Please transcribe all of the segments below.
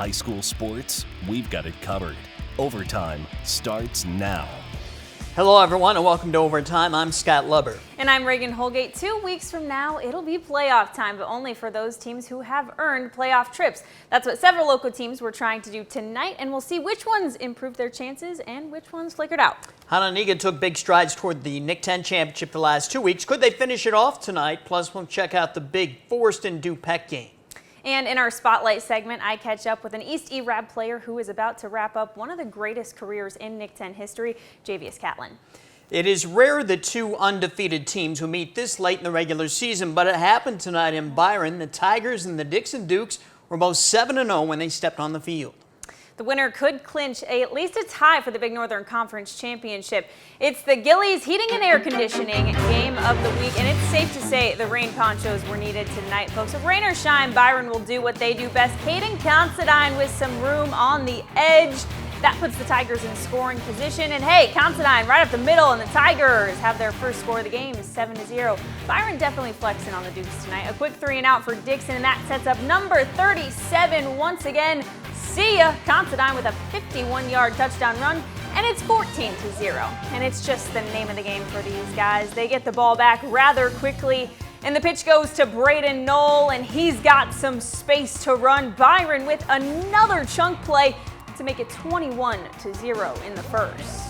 High school sports, we've got it covered. Overtime starts now. Hello everyone and welcome to Overtime. I'm Scott Leber. And I'm Regan Holgate. 2 weeks from now, it'll be playoff time, but only for those teams who have earned playoff trips. That's what several local teams were trying to do tonight, and we'll see which ones improved their chances and which ones flickered out. Hononegah took big strides toward the Nick 10 championship the last 2 weeks. Could they finish it off tonight? Plus, we'll check out the big Foreston Du-Pec game. And in our Spotlight segment, I catch up with an East ERAB player who is about to wrap up one of the greatest careers in Nick 10 history, Javis Catlin. It is rare that two undefeated teams who meet this late in the regular season, but it happened tonight in Byron. The Tigers and the Dixon Dukes were both 7-0 when they stepped on the field. The winner could clinch at least a tie for the Big Northern Conference Championship. It's the Gillies Heating and Air Conditioning game of the week, and it's safe to say the rain ponchos were needed tonight, folks. If rain or shine, Byron will do what they do best. Caden Considine with some room on the edge. That puts the Tigers in scoring position. And hey, Considine right up the middle, and the Tigers have their first score of the game, 7-0. Byron definitely flexing on the Dukes tonight. A quick 3 and out for Dixon, and that sets up number 37 once again. See ya! Considine with a 51-yard touchdown run, and it's 14-0. And it's just the name of the game for these guys. They get the ball back rather quickly, and the pitch goes to Braden Knoll, and he's got some space to run. Byron with another chunk play to make it 21-0 in the first.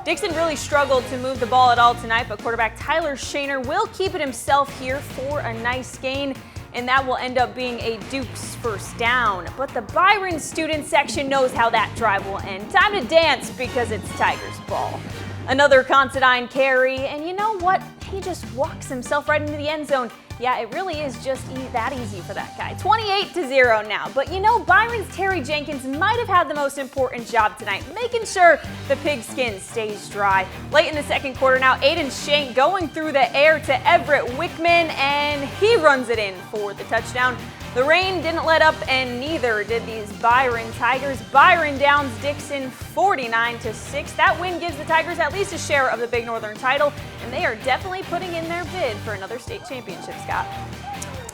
Dixon really struggled to move the ball at all tonight, but quarterback Tyler Shaner will keep it himself here for a nice gain, and that will end up being a Duke's first down. But the Byron student section knows how that drive will end. Time to dance because it's Tigers ball. Another Considine carry, and you know what? He just walks himself right into the end zone. Yeah, it really is just that easy for that guy. 28-0 now. But you know, Byron's Terry Jenkins might have had the most important job tonight, making sure the pigskin stays dry. Late in the second quarter now, Aiden Shank going through the air to Everett Wickman, and he runs it in for the touchdown. The rain didn't let up, and neither did these Byron Tigers. Byron downs Dixon 49-6. That win gives the Tigers at least a share of the Big Northern title, and they are definitely putting in their bid for another state championship, Scott.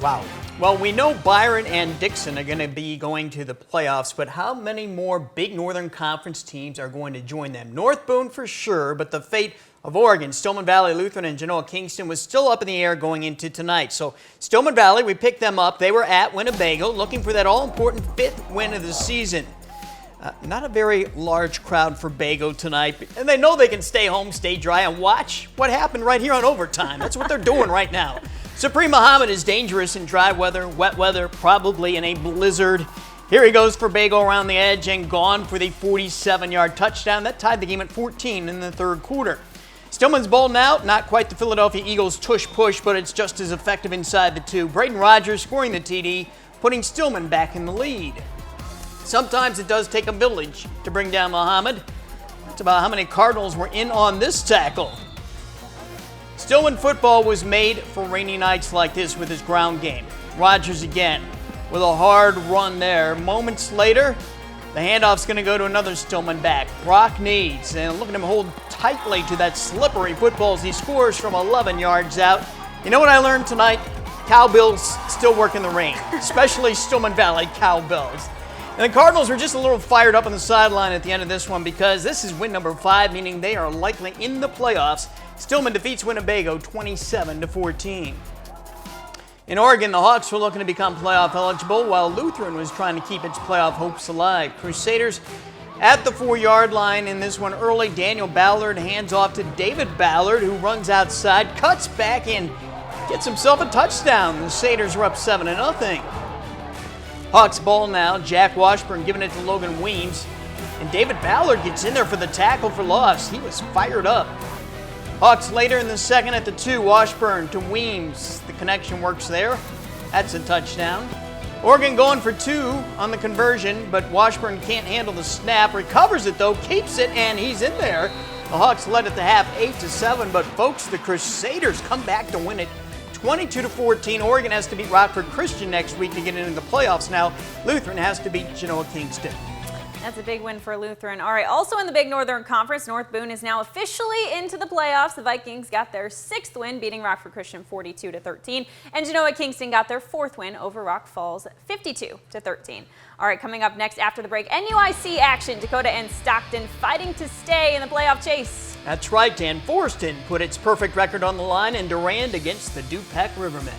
Wow. Well, we know Byron and Dixon are going to be going to the playoffs, but how many more Big Northern Conference teams are going to join them? North Boone for sure, but the fate of Oregon, Stillman Valley Lutheran, and Genoa Kingston was still up in the air going into tonight. So Stillman Valley, we picked them up. They were at Winnebago looking for that all-important 5th win of the season. Not a very large crowd for Bago tonight, and they know they can stay home, stay dry, and watch what happened right here on Overtime. That's what they're doing right now. Supreme Muhammad is dangerous in dry weather, wet weather, probably in a blizzard. Here he goes for Bago around the edge and gone for the 47-yard touchdown. That tied the game at 14 in the third quarter. Stillman's bowling out, not quite the Philadelphia Eagles tush-push, but it's just as effective inside the 2. Braden Rogers scoring the TD, putting Stillman back in the lead. Sometimes it does take a village to bring down Muhammad. That's about how many Cardinals were in on this tackle. Stillman football was made for rainy nights like this with his ground game. Rogers again with a hard run there. Moments later, the handoff's going to go to another Stillman back. Brock Needs, and look at him hold tightly to that slippery football as he scores from 11 yards out. You know what I learned tonight? Cowbells still work in the rain, especially Stillman Valley cowbells. And the Cardinals were just a little fired up on the sideline at the end of this one because this is win number 5, meaning they are likely in the playoffs. Stillman defeats Winnebago 27-14. In Oregon, the Hawks were looking to become playoff eligible while Lutheran was trying to keep its playoff hopes alive. Crusaders at the 4-yard line in this one early. Daniel Ballard hands off to David Ballard, who runs outside, cuts back, and gets himself a touchdown. The Crusaders are up 7-0. Hawks ball now. Jack Washburn giving it to Logan Weems, and David Ballard gets in there for the tackle for loss. He was fired up. Hawks later in the second at the 2, Washburn to Weems. The connection works there. That's a touchdown. Oregon going for 2 on the conversion, but Washburn can't handle the snap. Recovers it though, keeps it, and he's in there. The Hawks led at the half 8-7, but folks, the Crusaders come back to win it 22-14. Oregon has to beat Rockford Christian next week to get into the playoffs now. Lutheran has to beat Genoa Kingston. That's a big win for Lutheran. All right, also in the Big Northern Conference, North Boone is now officially into the playoffs. The Vikings got their 6th win, beating Rockford Christian 42-13, and Genoa Kingston got their 4th win over Rock Falls 52-13. All right, coming up next after the break, NUIC action. Dakota and Stockton fighting to stay in the playoff chase. That's right, Dan. Foreston put its perfect record on the line in Durand against the Du-Pec Rivermen.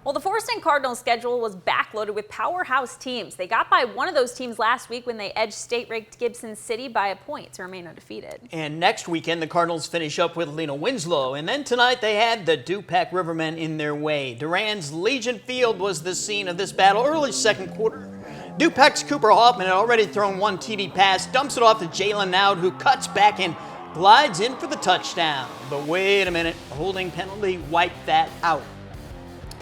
Well, the Foreston Cardinals schedule was backloaded with powerhouse teams. They got by one of those teams last week when they edged state-ranked Gibson City by a point to remain undefeated. And next weekend, the Cardinals finish up with Lena Winslow. And then tonight, they had the Du-Pec Rivermen in their way. Durand's Legion Field was the scene of this battle early second quarter. Du-Pec's Cooper Hoffman had already thrown one TD pass, dumps it off to Jalen Nowd, who cuts back and glides in for the touchdown. But wait a minute, a holding penalty wiped that out.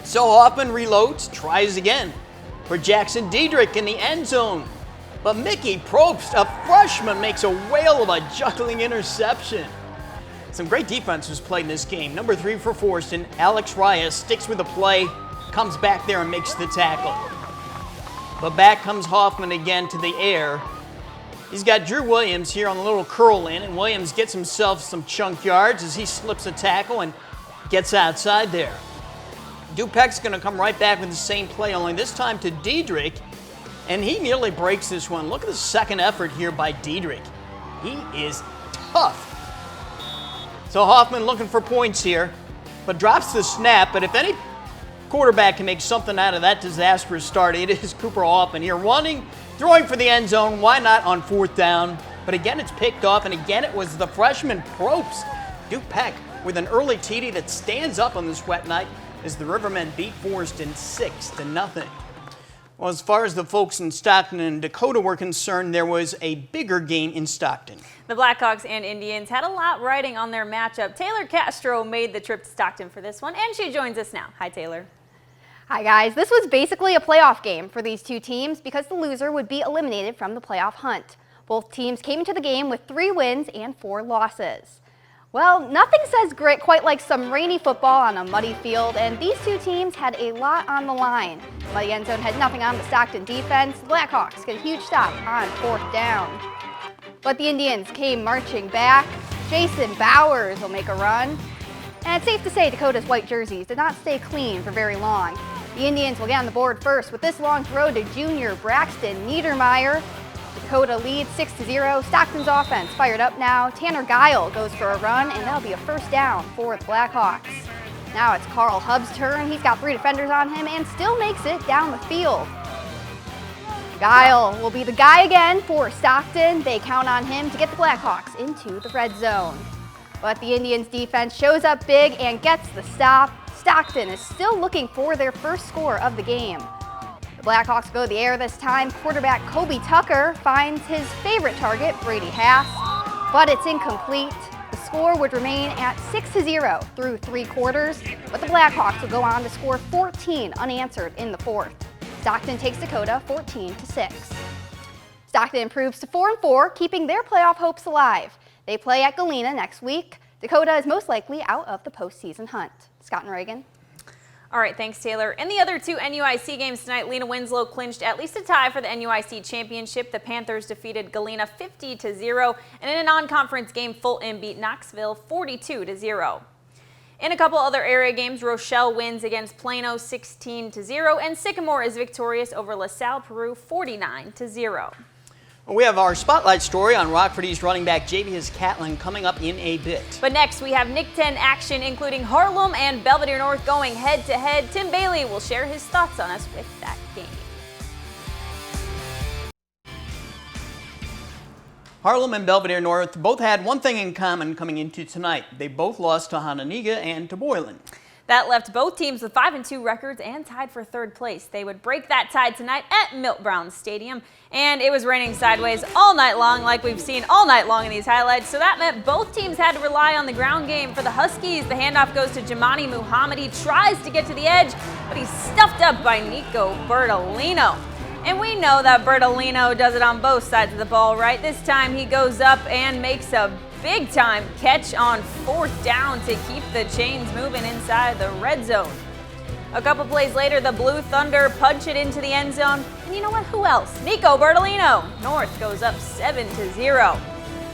So Hoffman reloads, tries again for Jackson Diedrich in the end zone. But Mickey Probst, a freshman, makes a whale of a juggling interception. Some great defense was played in this game. Number 3 for Foreston, Alex Reyes, sticks with the play, comes back there and makes the tackle. But back comes Hoffman again to the air. He's got Drew Williams here on the little curl in, and Williams gets himself some chunk yards as he slips a tackle and gets outside there. Du-Pec's going to come right back with the same play, only this time to Diedrich, and he nearly breaks this one. Look at the second effort here by Diedrich. He is tough. So Hoffman looking for points here, but drops the snap. But if any quarterback can make something out of that disastrous start, it is Cooper Hoffman here, throwing for the end zone. Why not on 4th down? But again, it's picked off, and again, it was the freshman Probst. Du-Pec with an early TD that stands up on this wet night as the Rivermen beat Foreston 6-0. Well, as far as the folks in Stockton and Dakota were concerned, there was a bigger game in Stockton. The Blackhawks and Indians had a lot riding on their matchup. Taylor Castro made the trip to Stockton for this one, and she joins us now. Hi, Taylor. Hi, guys. This was basically a playoff game for these two teams because the loser would be eliminated from the playoff hunt. Both teams came into the game with 3 wins and 4 losses. Well, nothing says grit quite like some rainy football on a muddy field, and these two teams had a lot on the line. The muddy end zone had nothing on the Stockton defense. The Blackhawks get a huge stop on 4th down. But the Indians came marching back. Jason Bowers will make a run. And it's safe to say Dakota's white jerseys did not stay clean for very long. The Indians will get on the board first with this long throw to junior Braxton Niedermeyer. Dakota leads 6-0. Stockton's offense fired up now. Tanner Guile goes for a run, and that'll be a 1st down for the Blackhawks. Now it's Carl Hubb's turn. He's got 3 defenders on him and still makes it down the field. Guile will be the guy again for Stockton. They count on him to get the Blackhawks into the red zone. But the Indians' defense shows up big and gets the stop. Stockton is still looking for their first score of the game. The Blackhawks go the air this time. Quarterback Kobe Tucker finds his favorite target, Brady Haas, but it's incomplete. The score would remain at 6-0 through 3 quarters, but the Blackhawks will go on to score 14 unanswered in the 4th. Stockton takes Dakota 14-6. Stockton improves to 4-4, keeping their playoff hopes alive. They play at Galena next week. Dakota is most likely out of the postseason hunt. Scott and Reagan. All right, thanks, Taylor. In the other 2 NUIC games tonight, Lena Winslow clinched at least a tie for the NUIC championship. The Panthers defeated Galena 50-0, and in a non-conference game, Fulton beat Knoxville 42-0. In a couple other area games, Rochelle wins against Plano 16-0, and Sycamore is victorious over LaSalle Peru 49-0. We have our spotlight story on Rockford East running back Javis Catlin coming up in a bit. But next, we have Nick 10 action, including Harlem and Belvidere North going head-to-head. Tim Bailey will share his thoughts on us with that game. Harlem and Belvidere North both had one thing in common coming into tonight. They both lost to Hononegah and to Boylan. That left both teams with 5-2 records and tied for 3rd place. They would break that tie tonight at Milt Brown Stadium. And it was raining sideways all night long, like we've seen all night long in these highlights. So that meant both teams had to rely on the ground game. For the Huskies, the handoff goes to Jamani Muhammad. He tries to get to the edge, but he's stuffed up by Nico Bertolino. And we know that Bertolino does it on both sides of the ball, right? This time he goes up and makes a big-time catch on 4th down to keep the chains moving inside the red zone. A couple plays later, the Blue Thunder punch it into the end zone. And you know what? Who else? Nico Bertolino. North goes up 7-0.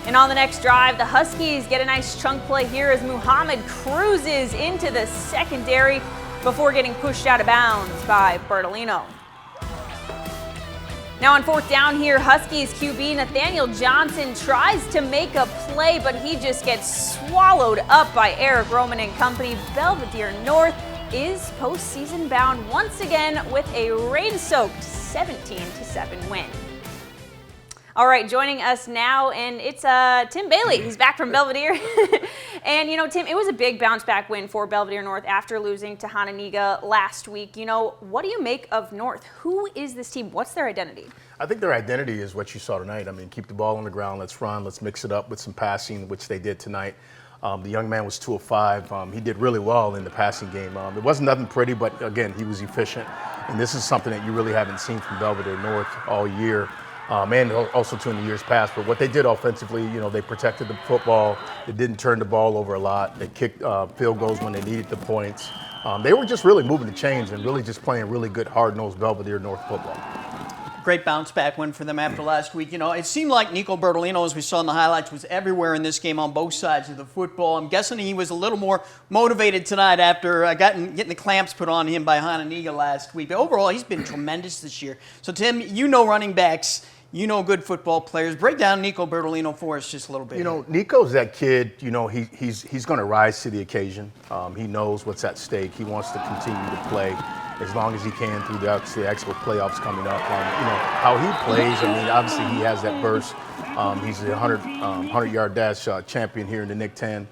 And on the next drive, the Huskies get a nice chunk play here as Muhammad cruises into the secondary before getting pushed out of bounds by Bertolino. Now on fourth down here, Huskies QB Nathaniel Johnson tries to make a play, but he just gets swallowed up by Eric Roman and company. Belvidere North is postseason bound once again with a rain-soaked 17-7 win. All right, joining us now, and it's Tim Bailey. He's back from Belvidere. And, you know, Tim, it was a big bounce-back win for Belvidere North after losing to Hononegah last week. You know, what do you make of North? Who is this team? What's their identity? I think their identity is what you saw tonight. I mean, keep the ball on the ground, let's run, let's mix it up with some passing, which they did tonight. The young man was 2 of 5. He did really well in the passing game. It wasn't nothing pretty, but, again, he was efficient. And this is something that you really haven't seen from Belvidere North all year. And also too in the years past. But what they did offensively, you know, they protected the football. They didn't turn the ball over a lot. They kicked field goals when they needed the points. They were just really moving the chains and really just playing really good, hard-nosed Belvidere North football. Great bounce-back win for them after last week. You know, it seemed like Nico Bertolino, as we saw in the highlights, was everywhere in this game on both sides of the football. I'm guessing he was a little more motivated tonight after getting the clamps put on him by Hononegah last week. But overall, he's been tremendous this year. So, Tim, you know running backs. You know good football players. Break down Nico Bertolino for us just a little bit. You know, Nico's that kid, you know, he's going to rise to the occasion. He knows what's at stake. He wants to continue to play as long as he can through the actual playoffs coming up. You know, how he plays, I mean, obviously he has that burst. He's the 100-yard dash champion here in the Nick 10.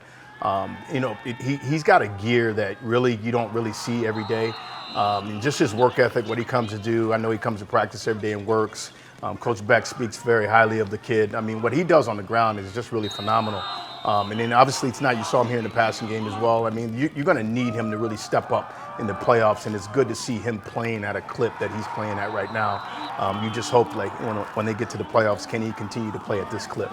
You know, he's got a gear that really you don't really see every day. And just his work ethic, what he comes to do. I know he comes to practice every day and works. Coach Beck speaks very highly of the kid. I mean, what he does on the ground is just really phenomenal. And then obviously tonight you saw him here in the passing game as well. I mean, you're going to need him to really step up in the playoffs, and it's good to see him playing at a clip that he's playing at right now. You just hope, like, when they get to the playoffs, can he continue to play at this clip?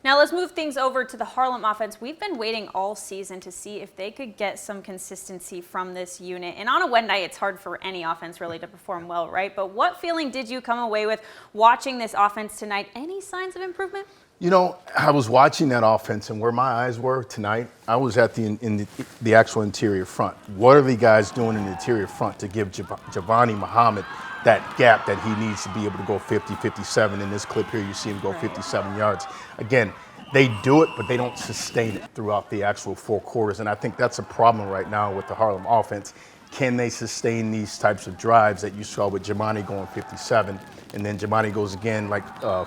Now let's move things over to the Harlem offense. We've been waiting all season to see if they could get some consistency from this unit. And on a wet night, it's hard for any offense really to perform well, right? But what feeling did you come away with watching this offense tonight? Any signs of improvement? You know, I was watching that offense, and where my eyes were tonight, I was at the actual interior front. What are the guys doing in the interior front to give Javani Muhammad that gap that he needs to be able to go 50, 57? In this clip here, you see him go 57 yards. Again, they do it, but they don't sustain it throughout the actual 4 quarters, and I think that's a problem right now with the Harlem offense. Can they sustain these types of drives that you saw with Jamani going 57, and then Jamani goes again like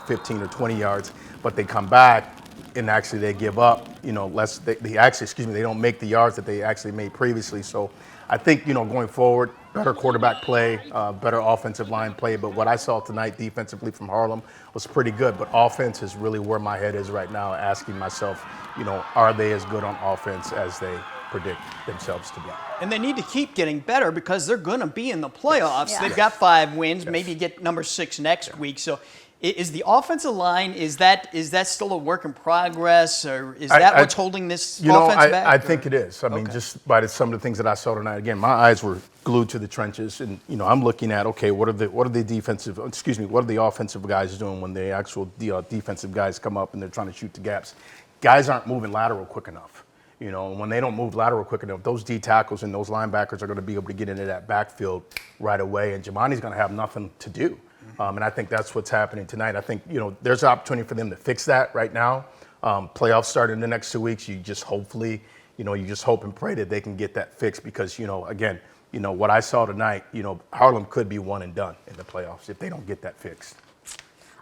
15 or 20 yards, but they come back and actually they give up, you know, they don't make the yards that they actually made previously. So I think, you know, going forward, better quarterback play, better offensive line play. But what I saw tonight defensively from Harlem was pretty good. But offense is really where my head is right now, asking myself, you know, are they as good on offense as they predict themselves to be? And they need to keep getting better because they're going to be in the playoffs. Yeah. They've got 5 wins, maybe get number 6 next week. So is the offensive line, is that still a work in progress, or is that what's holding this offense back? I think it is. I mean, just by some of the things that I saw tonight, again, my eyes were glued to the trenches, and, you know, I'm looking at, okay, what are the offensive guys doing when the actual defensive guys come up and they're trying to shoot the gaps? Guys aren't moving lateral quick enough. You know, and when they don't move lateral quick enough, those D tackles and those linebackers are going to be able to get into that backfield right away, and Jamani's going to have nothing to do. And I think that's what's happening tonight. I think, you know, there's an opportunity for them to fix that right now. Playoffs start in the next 2 weeks. You just hope and pray that they can get that fixed because, you know, again, you know, what I saw tonight, you know, Harlem could be one and done in the playoffs if they don't get that fixed.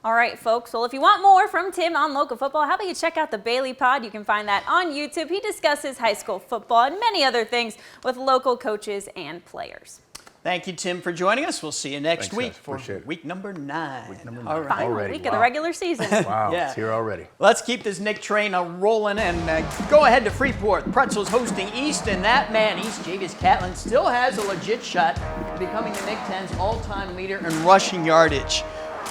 All right, folks. Well, if you want more from Tim on local football, how about you check out the Bailey Pod? You can find that on YouTube. He discusses high school football and many other things with local coaches and players. Thank you, Tim, for joining us. We'll see you next week for week number 9. Week number 9. All right. Final week of the regular season. Wow, it's here already. Let's keep this Nick train rolling and go ahead to Freeport. Pretzels hosting Easton. That man, East Javis Catlin, still has a legit shot at becoming the Nick 10's all-time leader in rushing yardage.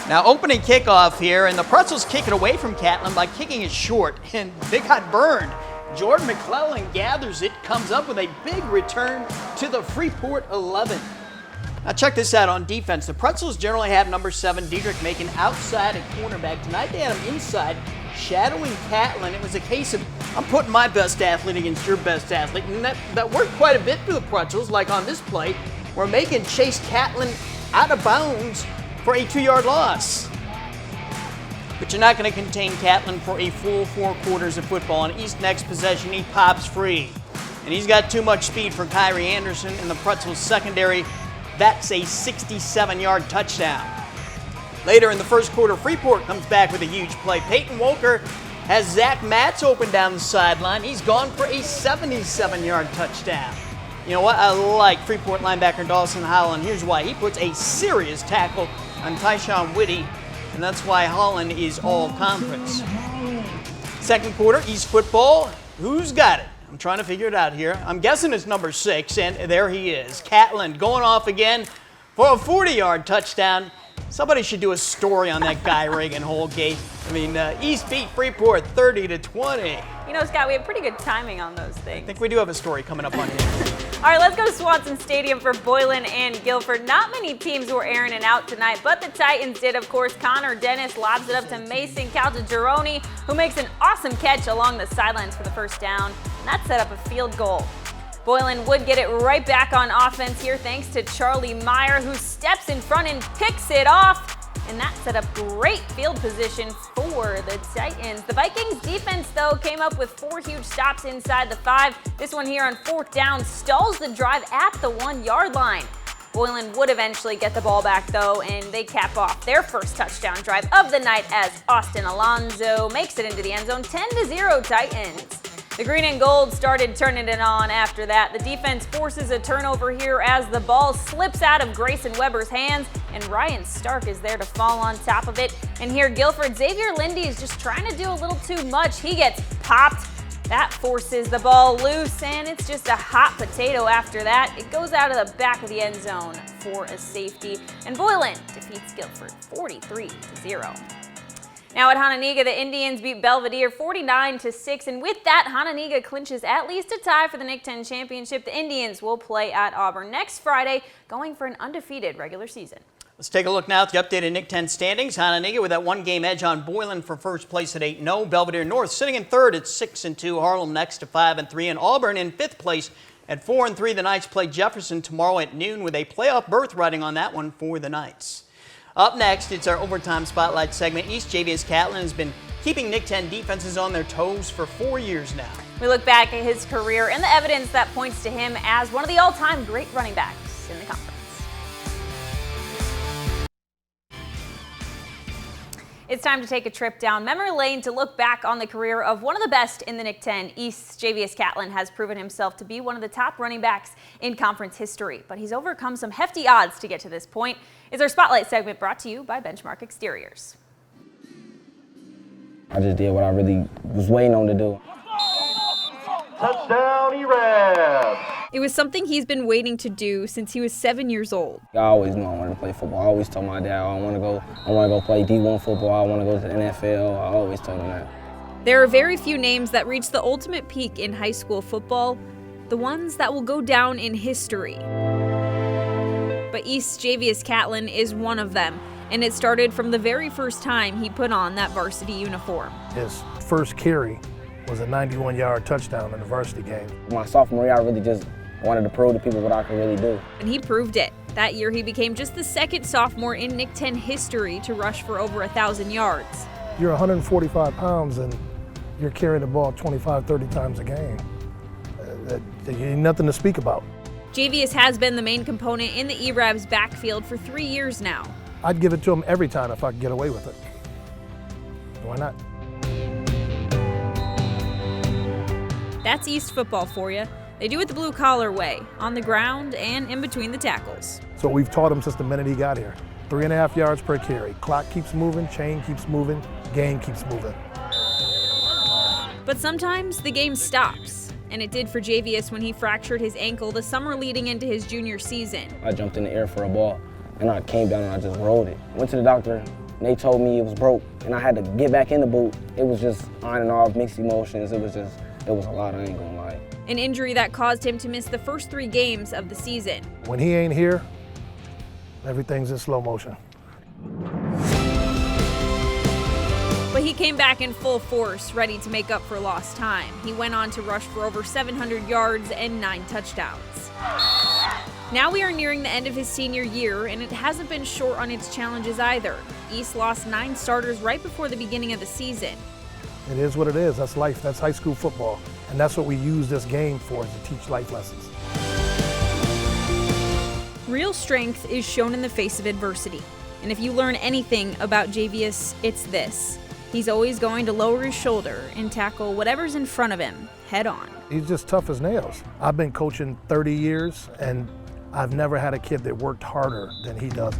Now, opening kickoff here, and the Pretzels kick it away from Catlin by kicking it short, and they got burned. Jordan McClellan gathers it, comes up with a big return to the Freeport 11. Now check this out on defense. The Pretzels generally have number 7, Diedrich, making outside at cornerback. Tonight they had him inside, shadowing Catlin. It was a case of, I'm putting my best athlete against your best athlete. And that worked quite a bit for the Pretzels, like on this play. We're making Chase Catlin out of bounds for a 2-yard loss. But you're not going to contain Catlin for a full 4 quarters of football. On East's next possession, he pops free. And he's got too much speed for Kyrie Anderson in the Pretzels secondary. That's a 67-yard touchdown. Later in the first quarter, Freeport comes back with a huge play. Peyton Walker has Zach Matz open down the sideline. He's gone for a 77-yard touchdown. You know what? I like Freeport linebacker Dawson Holland. Here's why. He puts a serious tackle on Tyshawn Whitty, and that's why Holland is all conference. Second quarter, East football. Who's got it? I'm trying to figure it out here. I'm guessing it's number 6, and there he is. Catlin going off again for a 40-yard touchdown. Somebody should do a story on that guy, Regan Holgate. I mean, East beat Freeport 30-20. You know, Scott, we have pretty good timing on those things. I think we do have a story coming up on here. All right, let's go to Swanson Stadium for Boylan and Guilford. Not many teams were airing it out tonight, but the Titans did, of course. Connor Dennis lobs it up to Mason Caltagirone, who makes an awesome catch along the sidelines for the first down, and that set up a field goal. Boylan would get it right back on offense here thanks to Charlie Meyer, who steps in front and picks it off. And that set up great field position for the Titans. The Vikings defense, though, came up with 4 huge stops inside the 5. This one here on 4th down stalls the drive at the 1-yard line. Boylan would eventually get the ball back, though, and they cap off their first touchdown drive of the night as Austin Alonso makes it into the end zone. 10-0 Titans. The green and gold started turning it on after that. The defense forces a turnover here as the ball slips out of Grayson Weber's hands, and Ryan Stark is there to fall on top of it. And here, Guilford, Xavier Lindy is just trying to do a little too much. He gets popped. That forces the ball loose, and it's just a hot potato after that. It goes out of the back of the end zone for a safety, and Boylan defeats Guilford 43-0. Now at Hononegah, the Indians beat Belvidere 49-6, and with that, Hononegah clinches at least a tie for the Nick 10 championship. The Indians will play at Auburn next Friday, going for an undefeated regular season. Let's take a look now at the updated Nick 10 standings. Hononegah with that 1-game edge on Boylan for first place at 8-0. Belvidere North sitting in third at 6-2. Harlem next to 5-3, and Auburn in 5th place at 4-3. The Knights play Jefferson tomorrow at noon with a playoff berth riding on that one for the Knights. Up next, it's our overtime spotlight segment. East Javis Catlin has been keeping Nick 10 defenses on their toes for 4 years now. We look back at his career and the evidence that points to him as one of the all-time great running backs in the conference. It's time to take a trip down memory lane to look back on the career of one of the best in the Nick 10. East Javis Catlin has proven himself to be one of the top running backs in conference history, but he's overcome some hefty odds to get to this point. It's our Spotlight segment brought to you by Benchmark Exteriors. I just did what I really was waiting on to do. Touchdown, E-Rab! It was something he's been waiting to do since he was 7 years old. I always knew I wanted to play football. I always told my dad I want to go play D1 football. I want to go to the NFL. I always told him that. There are very few names that reach the ultimate peak in high school football, the ones that will go down in history. But East Javis Catlin is one of them, and it started from the very first time he put on that varsity uniform. His first carry was a 91-yard touchdown in the varsity game. My sophomore year, I really just wanted to prove to people what I could really do. And he proved it. That year, he became just the second sophomore in Nick 10 history to rush for over 1,000 yards. You're 145 pounds and you're carrying the ball 25, 30 times a game. Ain't nothing to speak about. Javius has been the main component in the E-Rab's backfield for 3 years now. I'd give it to him every time if I could get away with it. Why not? That's East football for you. They do it the blue-collar way, on the ground and in between the tackles. So we've taught him since the minute he got here. 3.5 yards per carry. Clock keeps moving, chain keeps moving, game keeps moving. But sometimes the game stops, and it did for Javius when he fractured his ankle the summer leading into his junior season. I jumped in the air for a ball, and I came down and I just rolled it. Went to the doctor, and they told me it was broke, and I had to get back in the boot. It was just on and off, mixed emotions. It was just It was a lot, I ain't gonna lie. An injury that caused him to miss the first 3 games of the season. When he ain't here, everything's in slow motion. But he came back in full force, ready to make up for lost time. He went on to rush for over 700 yards and 9 touchdowns. Now we are nearing the end of his senior year, and it hasn't been short on its challenges either. East lost 9 starters right before the beginning of the season. It is what it is. That's life. That's high school football. And that's what we use this game for, is to teach life lessons. Real strength is shown in the face of adversity. And if you learn anything about Javis, it's this. He's always going to lower his shoulder and tackle whatever's in front of him head on. He's just tough as nails. I've been coaching 30 years, and I've never had a kid that worked harder than he does.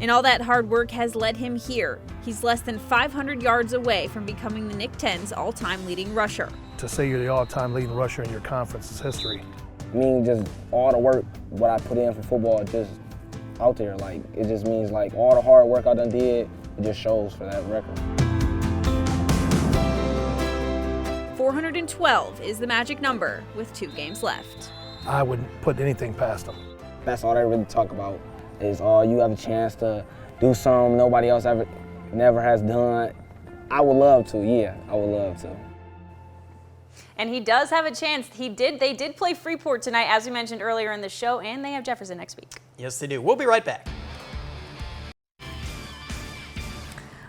And all that hard work has led him here. He's less than 500 yards away from becoming the Nick-10's all-time leading rusher. To say you're the all-time leading rusher in your conference is history. I mean, just all the work, what I put in for football, just out there. Like, it just means like all the hard work I done did, it just shows for that record. 412 is the magic number with 2 games left. I wouldn't put anything past him. That's all they really talk about is, oh, you have a chance to do something nobody else never has done. I would love to, yeah, I would love to. And he does have a chance. They did play Freeport tonight, as we mentioned earlier in the show, and they have Jefferson next week. Yes, they do. We'll be right back.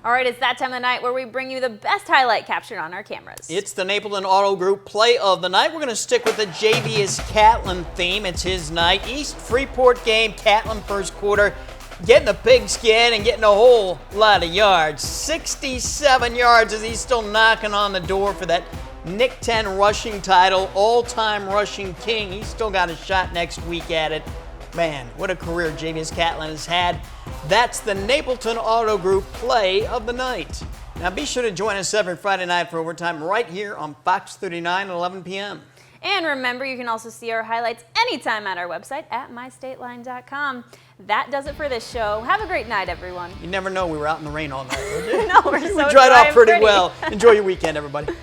All right, it's that time of the night where we bring you the best highlight captured on our cameras. It's the Napleton Auto Group play of the night. We're going to stick with the Javis Catlin theme. It's his night. East Freeport game, Catlin first quarter, getting a pigskin and getting a whole lot of yards. 67 yards as he's still knocking on the door for that Nick 10 rushing title, all-time rushing king. He's still got a shot next week at it. Man, what a career Javis Catlin has had. That's the Napleton Auto Group play of the night. Now be sure to join us every Friday night for overtime right here on Fox 39 at 11 p.m. And remember, you can also see our highlights anytime at our website at mystateline.com. That does it for this show. Have a great night, everyone. You never know we were out in the rain all night, would you? No, we're so we dried off pretty well. Enjoy your weekend, everybody.